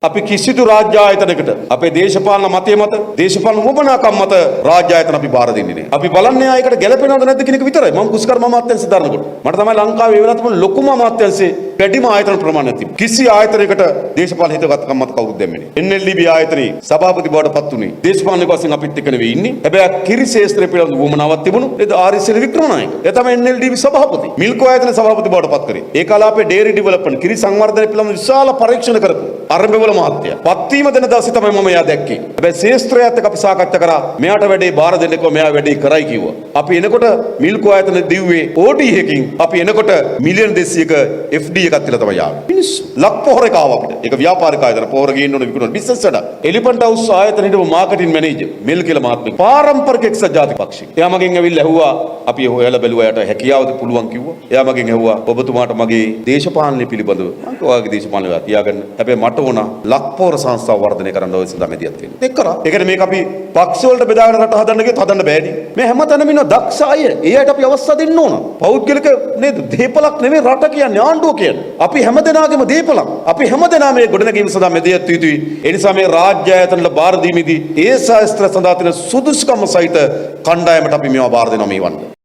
අපි කිසිදු රාජ්‍ය ආයතනයකට අපේ දේශපාලන මතය මත දේශපාලන වමනාකම් මත රාජ්‍ය ආයතන අපි බාර දෙන්නේ නැහැ. අපි බලන්නේ ආයකට ගැලපෙනවද නැද්ද කියන එක විතරයි. මම කුස්කර්ම අමාත්‍යාංශය දානකොට මට තමයි ලංකාවේ ඒ වෙලාවට ලොකුම අමාත්‍යාංශයේ වැඩිම ආයතන ප්‍රමාණයක් තිබුණා. කිසි ආයතනයකට දේශපාලන හිතවත්කම් මත කවුරුත් දැම්මේ නැහැ. NLDB ආයතනයේ සභාපති බවට පත් වුණේ දේශපාලනික වශයෙන් අපිත් එක්ක නෙවෙයි ඉන්නේ. හැබැයි කිරි ශේෂ්ත්‍රය පිළිබඳ වමනාවක් තිබුණු. ඒ ආර්.එස්.එල්. වික්‍රමනායක. ඒ තමයි NLDB සභාපති. මිල්කෝ ආයතන සභාපති බවට පත් කරේ. ඒ කලාපේ ඩේරි ඩෙවලොප්මන්ට් කිරි සංවර්ධනය පිළිබඳ විශාල පරීක්ෂණ කරපු අරඹවල මහත්තයා. පත්වීම දෙන දවසේ තමයි මම එයා දැක්කේ. හැබැයි ශේෂ්ත්‍රයත් එක්ක අපි සාකච්ඡා කරා. මෙයාට වැඩේ බාර දෙන්න කිව්වා. මෙයා වැඩේ කරයි කිව්වා. අපි එනකොට මිල්කෝ ආයතන දිව්වේ OD එකකින් අපි එනකොට මිලියන් 200ක FD එකක් තියලා තමයි ආවේ. මිනිස්සු ලක් පොහොරේ කාව අපිට. ඒක ව්‍යාපාරික ආයතන පොහොර ගේන්න ඕන විකුණන බිස්නස් වැඩ. එලිෆන්ට් හවුස් ආයතන හිටපු මාකටිං මැනේජර් මෙල් කියලා මහත්මයෙක්. පාරම්පරික එක්සත් ජාතික පක්ෂේ. එයා මගෙන් ඇවිල්ලා ඇහුවා අපි හොයලා බැලුවා යට හැකියාවද පුළුවන් කිව්වා. එයා මගෙන් ඇහුවා ඔබතුමාට මගේ දේශපාලනය පිළිබඳව මම ඔයාගේ දේශපාලනය තියාගන්න. හැබැයි මට ඕන ලක් පොහොර සංස්ථාව වර්ධනය කරන්න ඕන සඳහා මෙදියක් තියෙනවා. ඒක කරා. ඒ කියන්නේ මේක අපි පක්ෂ වලට බෙදාගෙන රට හදන්න ගියොත් හදන්න බෑනේ. මේ හැමතැනම ඉන්න දක්ෂ අය. ඒ අයට අපි අවස්ථාව දෙන්න ඕන. පෞද්ගලික නේද? දේපලක් නෙමෙයි රට කියන්නේ ආණ්ඩුව කියන්නේ. අපි හැමදෙනාගේම දේපලක්. අපි හැමදෙනා මේ ගොඩනැගීම සඳහා මෙදියක් යුතුයි. ඒ නිසා මේ රාජ්‍ය ආයතනවල බාර දීමේදී ඒ ශාස්ත්‍ර සඳහා තියෙන සුදුසුකම් සහිත කණ්ඩායමට අපි මේවා බාර දෙනවා මේ වන්න.